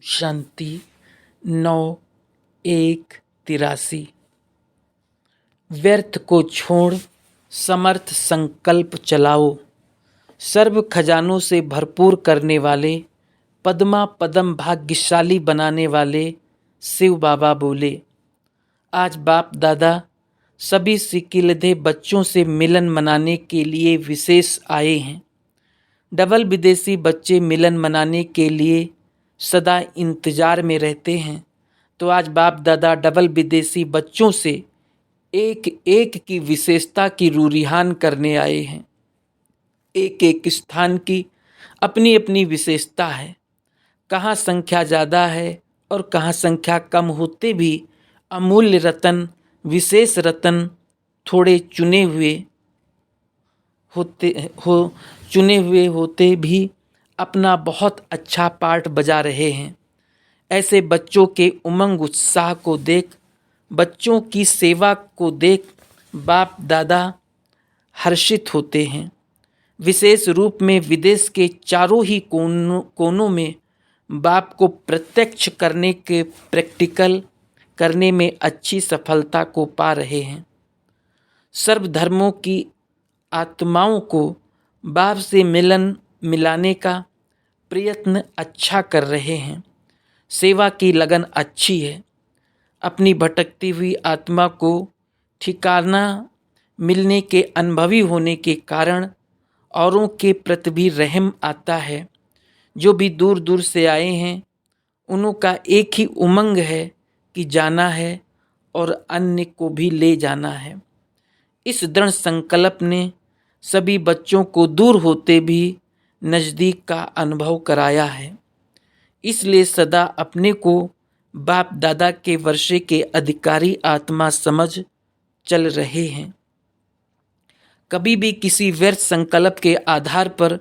शांति 9/1/83। व्यर्थ को छोड़ समर्थ संकल्प चलाओ। सर्व खजानों से भरपूर करने वाले, पद्मा पदम भाग्यशाली बनाने वाले शिव बाबा बोले। आज बाप दादा सभी सिकिलधे बच्चों से मिलन मनाने के लिए विशेष आए हैं। डबल विदेशी बच्चे मिलन मनाने के लिए सदा इंतजार में रहते हैं, तो आज बाप दादा डबल विदेशी बच्चों से एक एक की विशेषता की रूरिहान करने आए हैं। एक एक स्थान की अपनी अपनी विशेषता है। कहाँ संख्या ज़्यादा है और कहाँ संख्या कम होते भी अमूल्य रतन, विशेष रतन थोड़े चुने हुए होते भी अपना बहुत अच्छा पार्ट बजा रहे हैं। ऐसे बच्चों के उमंग उत्साह को देख, बच्चों की सेवा को देख बाप दादा हर्षित होते हैं। विशेष रूप में विदेश के चारों ही कोनों में बाप को प्रत्यक्ष करने के प्रैक्टिकल करने में अच्छी सफलता को पा रहे हैं। सर्व धर्मों की आत्माओं को बाप से मिलाने का प्रयत्न अच्छा कर रहे हैं। सेवा की लगन अच्छी है। अपनी भटकती हुई आत्मा को ठिकाना मिलने के अनुभवी होने के कारण औरों के प्रति भी रहम आता है। जो भी दूर दूर से आए हैं उनका एक ही उमंग है कि जाना है और अन्य को भी ले जाना है। इस दृढ़ संकल्प ने सभी बच्चों को दूर होते भी नज़दीक का अनुभव कराया है। इसलिए सदा अपने को बाप दादा के वर्षे के अधिकारी आत्मा समझ चल रहे हैं। कभी भी किसी व्यर्थ संकल्प के आधार पर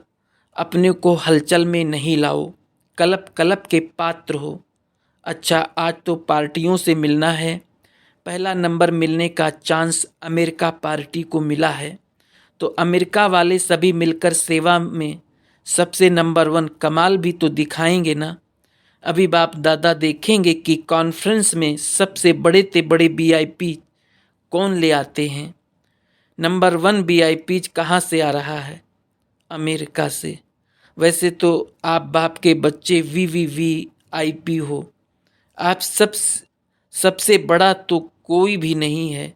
अपने को हलचल में नहीं लाओ। कल्प कल्प के पात्र हो। अच्छा, आज तो पार्टियों से मिलना है। पहला नंबर मिलने का चांस अमेरिका पार्टी को मिला है, तो अमेरिका वाले सभी मिलकर सेवा में सबसे नंबर 1 कमाल भी तो दिखाएंगे ना। अभी बाप दादा देखेंगे कि कॉन्फ्रेंस में सबसे बड़े ते बड़े वीआईपी कौन ले आते हैं। नंबर 1 वीआईपी कहाँ से आ रहा है? अमेरिका से। वैसे तो आप बाप के बच्चे वीवीवीआईपी हो। आप सबसे बड़ा तो कोई भी नहीं है,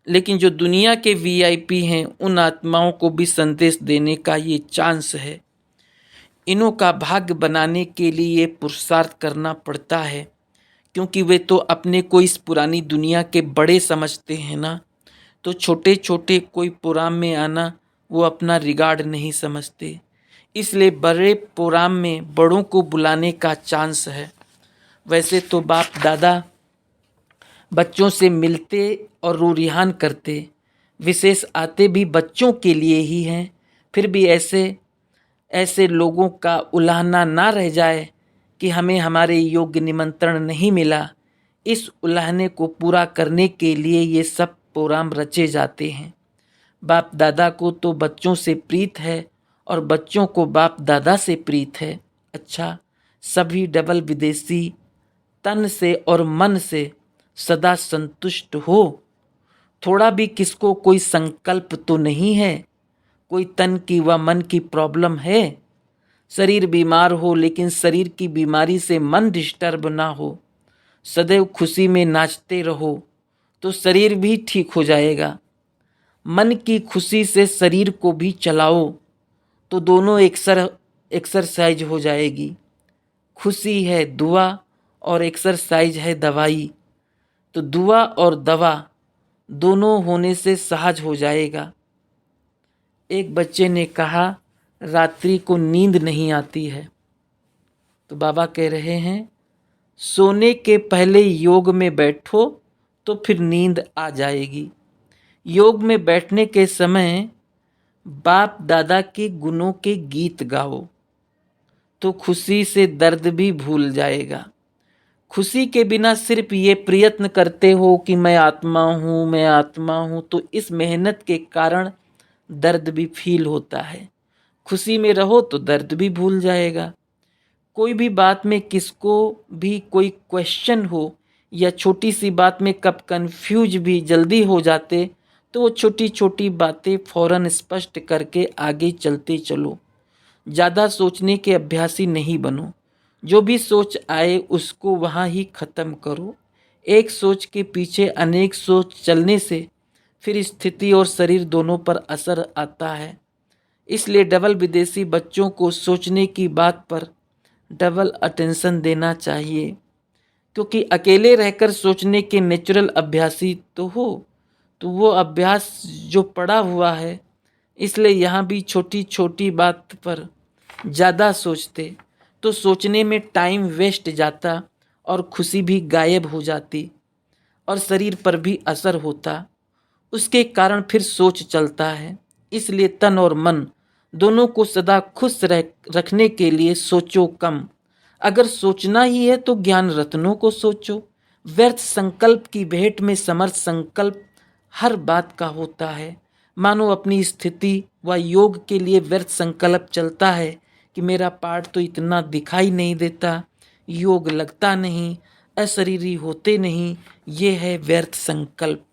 लेकिन जो दुनिया के वीआईपी हैं उन आत्माओं को भी संदेश देने का ये चांस है। इन्हों का भाग्य बनाने के लिए ये पुरुषार्थ करना पड़ता है, क्योंकि वे तो अपने को इस पुरानी दुनिया के बड़े समझते हैं ना। तो छोटे छोटे कोई प्रोग्राम में आना वो अपना रिगार्ड नहीं समझते। इसलिए बड़े प्रोग्राम में बड़ों को बुलाने का चांस है। वैसे तो बाप दादा बच्चों से मिलते और रूरिहान करते, विशेष आते भी बच्चों के लिए ही हैं। फिर भी ऐसे लोगों का उलाहना ना रह जाए कि हमें हमारे योग्य निमंत्रण नहीं मिला। इस उलाहने को पूरा करने के लिए ये सब प्रोग्राम रचे जाते हैं। बाप दादा को तो बच्चों से प्रीत है और बच्चों को बाप दादा से प्रीत है। अच्छा, सभी डबल विदेशी तन से और मन से सदा संतुष्ट हो। थोड़ा भी किसको कोई संकल्प तो नहीं है, कोई तन की व मन की प्रॉब्लम है। शरीर बीमार हो लेकिन शरीर की बीमारी से मन डिस्टर्ब ना हो। सदैव खुशी में नाचते रहो तो शरीर भी ठीक हो जाएगा। मन की खुशी से शरीर को भी चलाओ तो दोनों एक्सरसाइज हो जाएगी। खुशी है दुआ और एक्सरसाइज है दवाई, तो दुआ और दवा दोनों होने से सहज हो जाएगा। एक बच्चे ने कहा रात्रि को नींद नहीं आती है, तो बाबा कह रहे हैं सोने के पहले योग में बैठो तो फिर नींद आ जाएगी। योग में बैठने के समय बाप दादा के गुणों के गीत गाओ तो खुशी से दर्द भी भूल जाएगा। खुशी के बिना सिर्फ ये प्रयत्न करते हो कि मैं आत्मा हूँ, तो इस मेहनत के कारण दर्द भी फील होता है। खुशी में रहो तो दर्द भी भूल जाएगा। कोई भी बात में किसको भी कोई क्वेश्चन हो या छोटी सी बात में कब कंफ्यूज भी जल्दी हो जाते, तो वो छोटी छोटी बातें फ़ौरन स्पष्ट करके आगे चलते चलो। ज़्यादा सोचने के अभ्यासी नहीं बनो। जो भी सोच आए उसको वहाँ ही ख़त्म करो। एक सोच के पीछे अनेक सोच चलने से फिर स्थिति और शरीर दोनों पर असर आता है। इसलिए डबल विदेशी बच्चों को सोचने की बात पर डबल अटेंशन देना चाहिए, क्योंकि अकेले रहकर सोचने के नेचुरल अभ्यासी तो हो, तो वो अभ्यास जो पड़ा हुआ है, इसलिए यहाँ भी छोटी छोटी बात पर ज़्यादा सोचते तो सोचने में टाइम वेस्ट जाता और खुशी भी गायब हो जाती और शरीर पर भी असर होता। उसके कारण फिर सोच चलता है। इसलिए तन और मन दोनों को सदा खुश रखने के लिए सोचो कम। अगर सोचना ही है तो ज्ञान रत्नों को सोचो। व्यर्थ संकल्प की भेंट में समर्थ संकल्प हर बात का होता है। मानो अपनी स्थिति व योग के लिए व्यर्थ संकल्प चलता है कि मेरा पाठ तो इतना दिखाई नहीं देता, योग लगता नहीं, अशरीरी होते नहीं, ये है व्यर्थ संकल्प।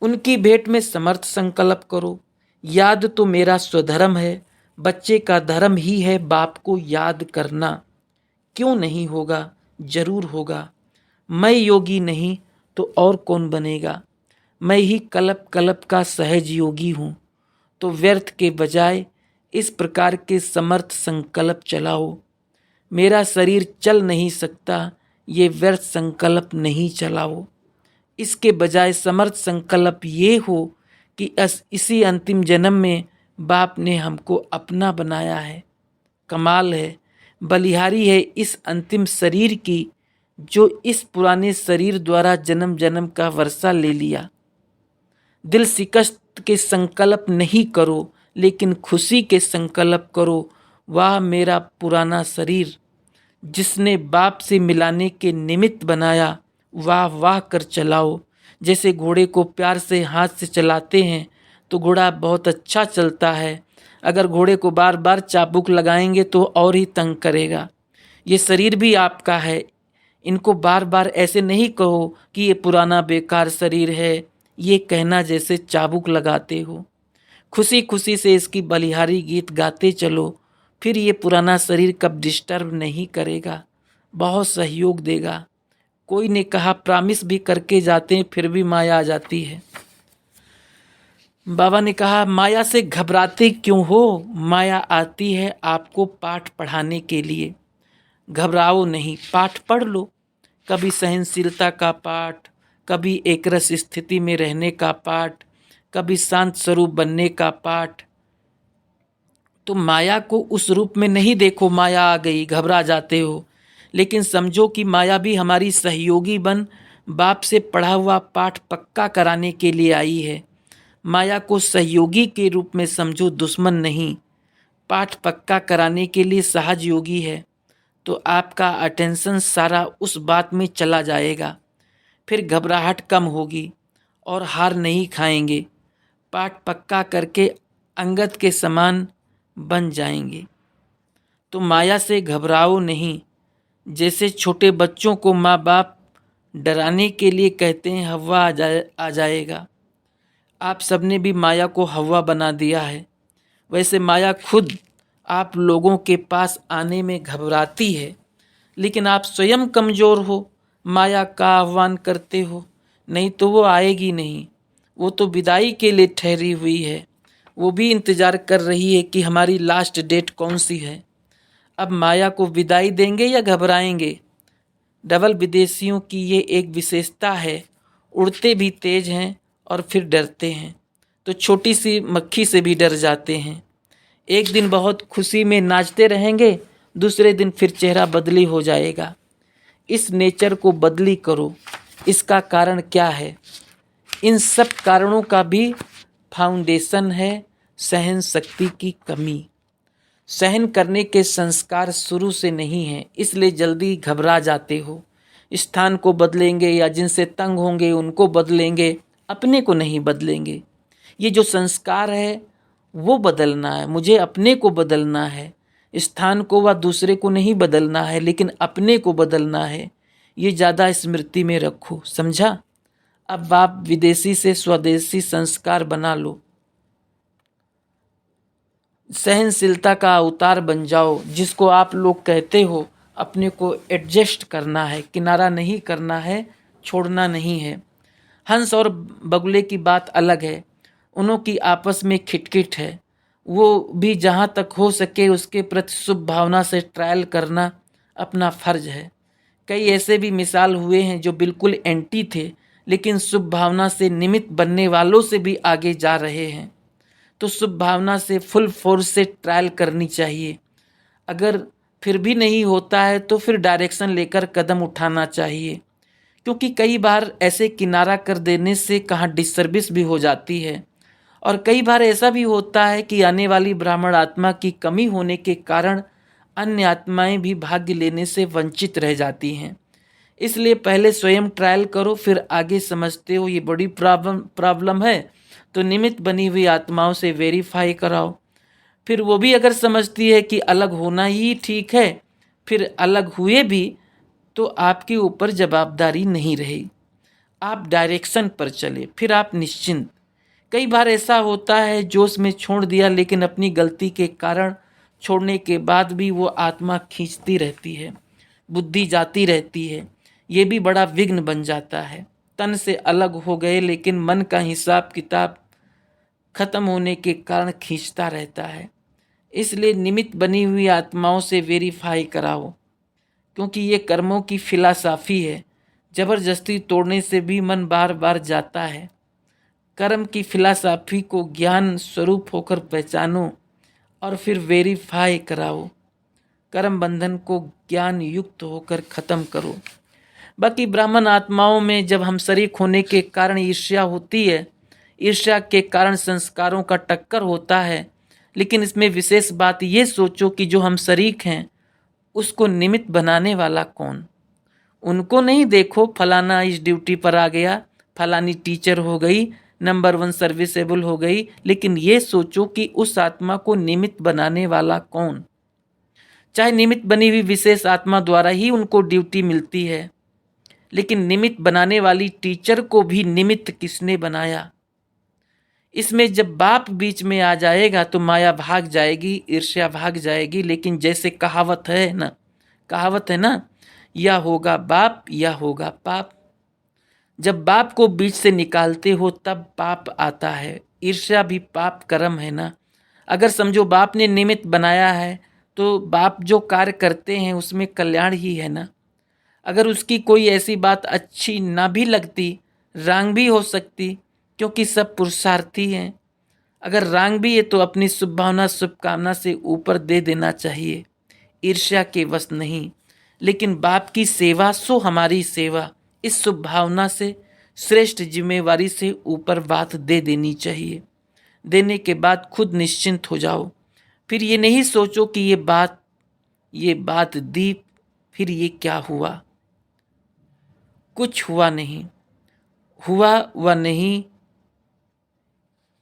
उनकी भेंट में समर्थ संकल्प करो। याद तो मेरा स्वधर्म है। बच्चे का धर्म ही है बाप को याद करना। क्यों नहीं होगा? जरूर होगा। मैं योगी नहीं तो और कौन बनेगा? मैं ही कल्प कल्प का सहज योगी हूँ। तो व्यर्थ के बजाय इस प्रकार के समर्थ संकल्प चलाओ। मेरा शरीर चल नहीं सकता, ये व्यर्थ संकल्प नहीं चलाओ। इसके बजाय समर्थ संकल्प ये हो कि इसी अंतिम जन्म में बाप ने हमको अपना बनाया है। कमाल है, बलिहारी है इस अंतिम शरीर की, जो इस पुराने शरीर द्वारा जन्म जन्म का वर्षा ले लिया। दिल शिकस्त के संकल्प नहीं करो, लेकिन खुशी के संकल्प करो। वाह मेरा पुराना शरीर, जिसने बाप से मिलाने के निमित्त बनाया, वाह वाह कर चलाओ। जैसे घोड़े को प्यार से हाथ से चलाते हैं तो घोड़ा बहुत अच्छा चलता है। अगर घोड़े को बार बार चाबुक लगाएंगे तो और ही तंग करेगा। ये शरीर भी आपका है, इनको बार बार ऐसे नहीं कहो कि ये पुराना बेकार शरीर है। ये कहना जैसे चाबुक लगाते हो। खुशी खुशी से इसकी बलिहारी गीत गाते चलो, फिर ये पुराना शरीर कब डिस्टर्ब नहीं करेगा, बहुत सहयोग देगा। कोई ने कहा प्रॉमिस भी करके जाते हैं फिर भी माया आ जाती है। बाबा ने कहा माया से घबराते क्यों हो? माया आती है आपको पाठ पढ़ाने के लिए। घबराओ नहीं, पाठ पढ़ लो। कभी सहनशीलता का पाठ, कभी एकरस स्थिति में रहने का पाठ, कभी शांत स्वरूप बनने का पाठ। तो माया को उस रूप में नहीं देखो माया आ गई घबरा जाते हो, लेकिन समझो कि माया भी हमारी सहयोगी बन बाप से पढ़ा हुआ पाठ पक्का कराने के लिए आई है। माया को सहयोगी के रूप में समझो, दुश्मन नहीं। पाठ पक्का कराने के लिए सहज योगी है। तो आपका अटेंशन सारा उस बात में चला जाएगा। फिर घबराहट कम होगी और हार नहीं खाएंगे। पाठ पक्का करके अंगद के समान बन जाएंगे। तो माया से घबराओ नहीं। जैसे छोटे बच्चों को माँ बाप डराने के लिए कहते हैं हवा आ जाएगा, आप सबने भी माया को हवा बना दिया है। वैसे माया खुद आप लोगों के पास आने में घबराती है, लेकिन आप स्वयं कमज़ोर हो, माया का आह्वान करते हो, नहीं तो वो आएगी नहीं। वो तो विदाई के लिए ठहरी हुई है। वो भी इंतज़ार कर रही है कि हमारी लास्ट डेट कौन सी है। अब माया को विदाई देंगे या घबराएंगे? डबल विदेशियों की ये एक विशेषता है, उड़ते भी तेज हैं और फिर डरते हैं। तो छोटी सी मक्खी से भी डर जाते हैं। एक दिन बहुत खुशी में नाचते रहेंगे, दूसरे दिन फिर चेहरा बदली हो जाएगा। इस नेचर को बदली करो। इसका कारण क्या है? इन सब कारणों का भी फाउंडेशन है सहन शक्ति की कमी। सहन करने के संस्कार शुरू से नहीं हैं, इसलिए जल्दी घबरा जाते हो। स्थान को बदलेंगे या जिनसे तंग होंगे उनको बदलेंगे, अपने को नहीं बदलेंगे। ये जो संस्कार है वो बदलना है, मुझे अपने को बदलना है। स्थान को व दूसरे को नहीं बदलना है, लेकिन अपने को बदलना है। ये ज़्यादा स्मृति में रखो, समझा। अब आप विदेशी से स्वदेशी संस्कार बना लो, सहनशीलता का अवतार बन जाओ। जिसको आप लोग कहते हो, अपने को एडजस्ट करना है, किनारा नहीं करना है, छोड़ना नहीं है। हंस और बगुले की बात अलग है, उनों की आपस में खिटखिट है। वो भी जहाँ तक हो सके उसके प्रति शुभ भावना से ट्रायल करना अपना फर्ज है। कई ऐसे भी मिसाल हुए हैं जो बिल्कुल एंटी थे, लेकिन शुभ भावना से निमित्त बनने वालों से भी आगे जा रहे हैं। तो शुभ भावना से फुल फोर्स से ट्रायल करनी चाहिए। अगर फिर भी नहीं होता है तो फिर डायरेक्शन लेकर कदम उठाना चाहिए, क्योंकि कई बार ऐसे किनारा कर देने से कहाँ डिस्सर्विस भी हो जाती है। और कई बार ऐसा भी होता है कि आने वाली ब्राह्मण आत्मा की कमी होने के कारण अन्य आत्माएं भी भाग्य लेने से वंचित रह जाती हैं। इसलिए पहले स्वयं ट्रायल करो, फिर आगे समझते हो ये बड़ी प्रॉब्लम है तो निमित्त बनी हुई आत्माओं से वेरीफाई कराओ। फिर वो भी अगर समझती है कि अलग होना ही ठीक है, फिर अलग हुए भी तो आपके ऊपर जवाबदारी नहीं रही। आप डायरेक्शन पर चले, फिर आप निश्चिंत। कई बार ऐसा होता है जोश में छोड़ दिया, लेकिन अपनी गलती के कारण छोड़ने के बाद भी वो आत्मा खींचती रहती है, बुद्धि जाती रहती है। ये भी बड़ा विघ्न बन जाता है। तन से अलग हो गए, लेकिन मन का हिसाब किताब खत्म होने के कारण खींचता रहता है। इसलिए निमित्त बनी हुई आत्माओं से वेरीफाई कराओ, क्योंकि ये कर्मों की फिलॉसफी है। जबरदस्ती तोड़ने से भी मन बार बार जाता है। कर्म की फिलॉसफी को ज्ञान स्वरूप होकर पहचानो और फिर वेरीफाई कराओ। कर्म बंधन को ज्ञान युक्त होकर खत्म करो। बाकी ब्राह्मण आत्माओं में जब हम शरीक होने के कारण ईर्ष्या होती है, ईर्ष्या के कारण संस्कारों का टक्कर होता है, लेकिन इसमें विशेष बात ये सोचो कि जो हम शरीक हैं उसको निमित्त बनाने वाला कौन। उनको नहीं देखो फलाना इस ड्यूटी पर आ गया, फलानी टीचर हो गई, नंबर 1 सर्विसेबल हो गई, लेकिन ये सोचो कि उस आत्मा को निमित्त बनाने वाला कौन। चाहे निमित्त बनी हुई विशेष आत्मा द्वारा ही उनको ड्यूटी मिलती है, लेकिन निमित्त बनाने वाली टीचर को भी निमित्त किसने बनाया। इसमें जब बाप बीच में आ जाएगा तो माया भाग जाएगी, ईर्ष्या भाग जाएगी। लेकिन जैसे कहावत है ना, या होगा बाप या होगा पाप। जब बाप को बीच से निकालते हो तब पाप आता है। ईर्ष्या भी पाप कर्म है ना। अगर समझो बाप ने निमित्त बनाया है तो बाप जो कार्य करते हैं उसमें कल्याण ही है ना। अगर उसकी कोई ऐसी बात अच्छी ना भी लगती, रांग भी हो सकती, क्योंकि सब पुरुषार्थी हैं। अगर रांग भी है तो अपनी शुभ भावना शुभकामना से ऊपर दे देना चाहिए, ईर्ष्या के वश नहीं। लेकिन बाप की सेवा सो हमारी सेवा, इस शुभ भावना से श्रेष्ठ जिम्मेवारी से ऊपर बात दे देनी चाहिए। देने के बाद खुद निश्चिंत हो जाओ। फिर ये नहीं सोचो कि ये बात दी, फिर ये क्या हुआ। कुछ हुआ नहीं, हुआ व नहीं,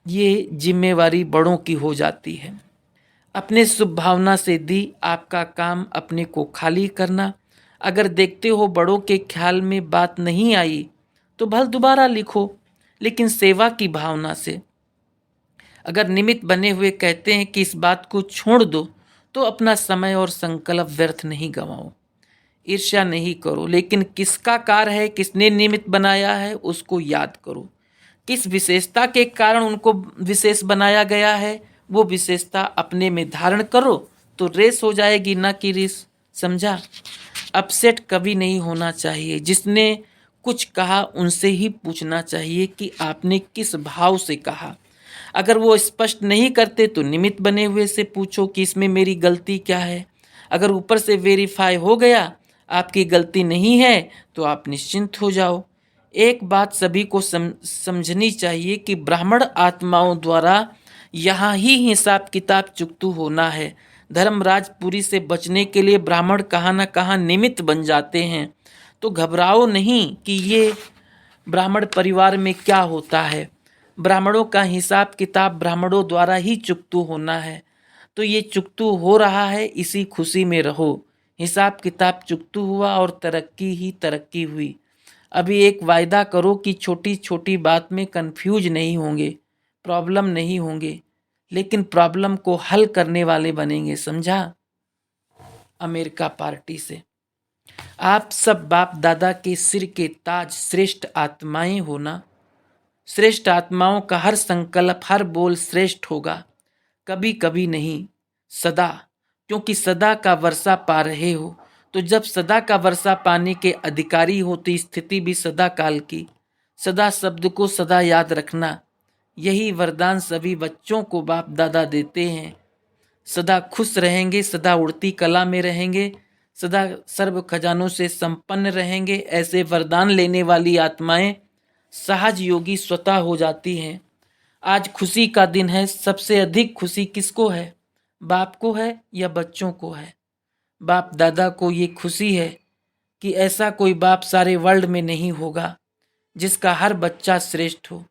ये जिम्मेवारी बड़ों की हो जाती है। अपने शुभ भावना से दी, आपका काम अपने को खाली करना। अगर देखते हो बड़ों के ख्याल में बात नहीं आई तो भल दोबारा लिखो, लेकिन सेवा की भावना से। अगर निमित्त बने हुए कहते हैं कि इस बात को छोड़ दो, तो अपना समय और संकल्प व्यर्थ नहीं गंवाओ। ईर्ष्या नहीं करो, लेकिन किसका कार्य है, किसने निमित्त बनाया है उसको याद करो। किस विशेषता के कारण उनको विशेष बनाया गया है, वो विशेषता अपने में धारण करो तो रेस हो जाएगी, ना कि रेस। समझा। अपसेट कभी नहीं होना चाहिए। जिसने कुछ कहा उनसे ही पूछना चाहिए कि आपने किस भाव से कहा। अगर वो स्पष्ट नहीं करते तो निमित्त बने हुए से पूछो कि इसमें मेरी गलती क्या है। अगर ऊपर से वेरीफाई हो गया आपकी गलती नहीं है तो आप निश्चिंत हो जाओ। एक बात सभी को समझनी चाहिए कि ब्राह्मण आत्माओं द्वारा यहाँ ही हिसाब किताब चुकतू होना है। धर्मराजपुरी से बचने के लिए ब्राह्मण कहाँ न कहाँ निमित्त बन जाते हैं। तो घबराओ नहीं कि ये ब्राह्मण परिवार में क्या होता है। ब्राह्मणों का हिसाब किताब ब्राह्मणों द्वारा ही चुकतू होना है। तो ये चुकतू हो रहा है, इसी खुशी में रहो। हिसाब किताब चुकतू हुआ और तरक्की ही तरक्की हुई। अभी एक वायदा करो कि छोटी छोटी बात में कंफ्यूज नहीं होंगे, प्रॉब्लम नहीं होंगे, लेकिन प्रॉब्लम को हल करने वाले बनेंगे, समझा। अमेरिका पार्टी से आप सब बाप दादा के सिर के ताज, श्रेष्ठ आत्माएं हो ना। श्रेष्ठ आत्माओं का हर संकल्प, हर बोल श्रेष्ठ होगा, कभी कभी नहीं, सदा। क्योंकि सदा का वर्षा पा रहे हो, तो जब सदा का वर्षा पाने के अधिकारी हो तो स्थिति भी सदा काल की। सदा शब्द को सदा याद रखना, यही वरदान सभी बच्चों को बाप दादा देते हैं। सदा खुश रहेंगे, सदा उड़ती कला में रहेंगे, सदा सर्व खजानों से संपन्न रहेंगे। ऐसे वरदान लेने वाली आत्माएं सहज योगी स्वतः हो जाती हैं। आज खुशी का दिन है। सबसे अधिक खुशी किसको है? बाप को है या बच्चों को है? बाप दादा को ये खुशी है कि ऐसा कोई बाप सारे वर्ल्ड में नहीं होगा जिसका हर बच्चा श्रेष्ठ हो।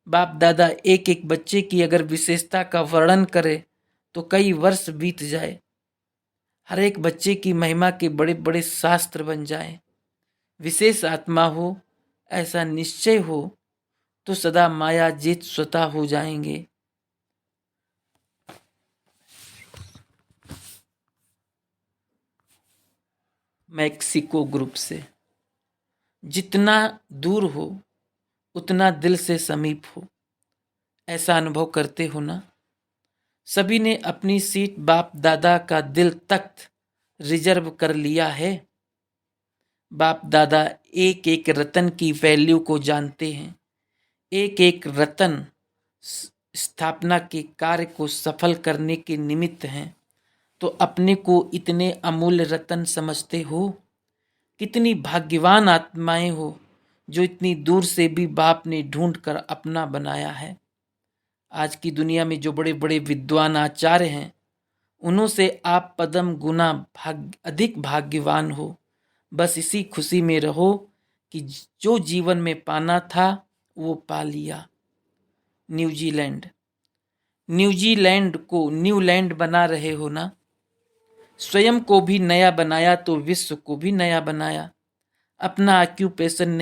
बाप दादा एक एक बच्चे की अगर विशेषता का वर्णन करे तो कई वर्ष बीत जाए, हर एक बच्चे की महिमा के बड़े बड़े शास्त्र बन जाए। विशेष आत्मा हो, ऐसा निश्चय हो तो सदा माया जीत स्वतः हो जाएंगे। मैक्सिको ग्रुप से, जितना दूर हो उतना दिल से समीप हो, ऐसा अनुभव करते हो ना। सभी ने अपनी सीट बाप दादा का दिल तख्त रिजर्व कर लिया है। बाप दादा एक एक रतन की वैल्यू को जानते हैं। एक एक रतन स्थापना के कार्य को सफल करने के निमित्त हैं। तो अपने को इतने अमूल्य रतन समझते हो? कितनी भाग्यवान आत्माएं हो जो इतनी दूर से भी बाप ने ढूंढ कर अपना बनाया है। आज की दुनिया में जो बड़े बड़े विद्वान आचार्य हैं, उन्हों से आप पदम गुना अधिक भाग्यवान हो। बस इसी खुशी में रहो कि जो जीवन में पाना था वो पा लिया। न्यूजीलैंड, न्यूजीलैंड को न्यूलैंड बना रहे हो ना। स्वयं को भी नया बनाया तो विश्व को भी नया बनाया। अपना ऑक्यूपेशन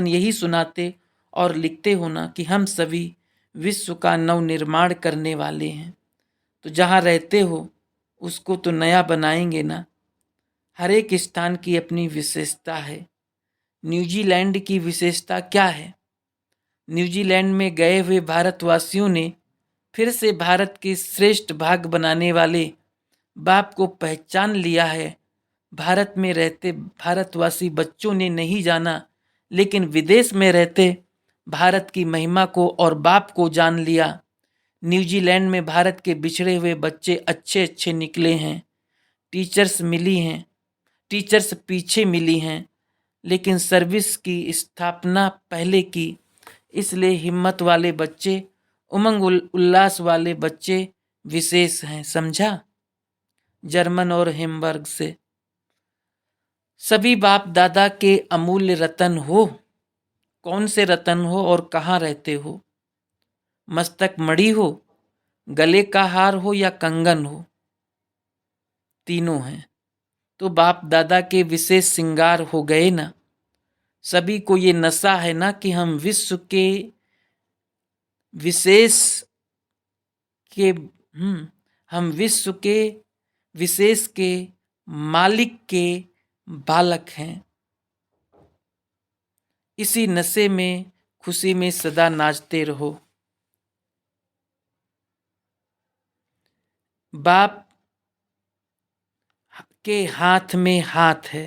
यही सुनाते और लिखते हो ना कि हम सभी विश्व का नव निर्माण करने वाले हैं। तो जहाँ रहते हो उसको तो नया बनाएंगे ना। हर एक स्थान की अपनी विशेषता है। न्यूजीलैंड की विशेषता क्या है? न्यूजीलैंड में गए हुए भारतवासियों ने फिर से भारत के श्रेष्ठ भाग बनाने वाले बाप को पहचान लिया है। भारत में रहते भारतवासी बच्चों ने नहीं जाना, लेकिन विदेश में रहते भारत की महिमा को और बाप को जान लिया। न्यूजीलैंड में भारत के बिछड़े हुए बच्चे अच्छे अच्छे निकले हैं। टीचर्स पीछे मिली हैं, लेकिन सर्विस की स्थापना पहले की। इसलिए हिम्मत वाले बच्चे, उमंग उल्लास वाले बच्चे विशेष हैं, समझा। जर्मन और हेम्बर्ग से, सभी बाप दादा के अमूल्य रतन हो। कौन से रतन हो और कहाँ रहते हो? मस्तक मणि हो, गले का हार हो या कंगन हो, तीनों हैं तो बाप दादा के विशेष श्रृंगार हो गए ना। सभी को ये नशा है ना कि हम विश्व के विशेष के हम विश्व के विशेष के मालिक के बालक हैं। इसी नशे में खुशी में सदा नाचते रहो। बाप के हाथ में हाथ है।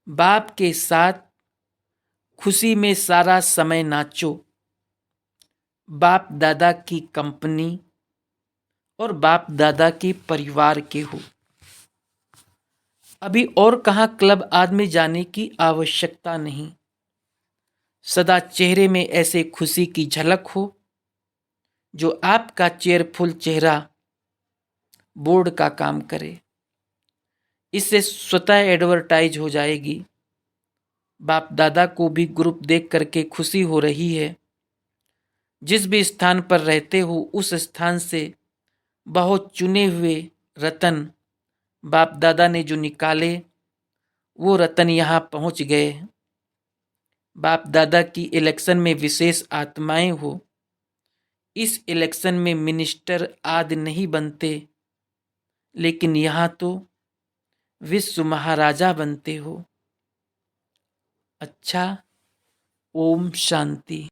बाप के साथ खुशी में सारा समय नाचो। बाप दादा की कंपनी और बाप दादा के परिवार के हो। अभी और कहाँ क्लब आदमी जाने की आवश्यकता नहीं। सदा चेहरे में ऐसे खुशी की झलक हो जो आपका चेयरफुल चेहरा बोर्ड का काम करे। इससे स्वतः एडवर्टाइज हो जाएगी। बाप दादा को भी ग्रुप देख करके खुशी हो रही है। जिस भी स्थान पर रहते हो उस स्थान से बहुत चुने हुए रतन बाप दादा ने जो निकाले वो रतन यहाँ पहुँच गए। बाप दादा की इलेक्शन में विशेष आत्माएं हो, इस इलेक्शन में मिनिस्टर आदि नहीं बनते, लेकिन यहाँ तो विश्व महाराजा बनते हो। अच्छा, ओम शांति।